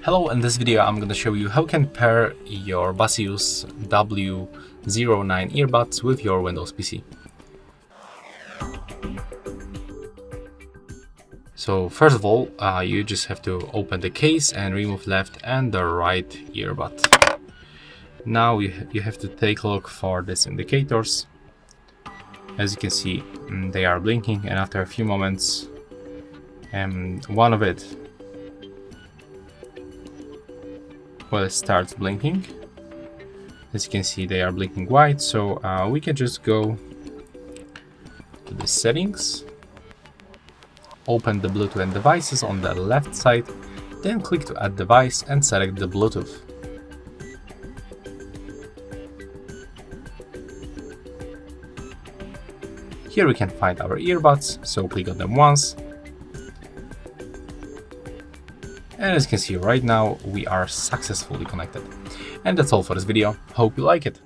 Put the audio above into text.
Hello, in this video I'm going to show you how you can pair your Baseus W09 earbuds with your Windows PC. So first of all, you just have to open the case and remove left and the right earbud. Now you have to take a look for these indicators. As you can see, they are blinking, and after a few moments, one of it will start blinking. As you can see, they are blinking white, so we can just go to the settings, open the Bluetooth and devices on the left side, then click to add device and select the Bluetooth. Here we can find our earbuds, so click on them once. And as you can see right now, we are successfully connected. And that's all for this video. Hope you like it.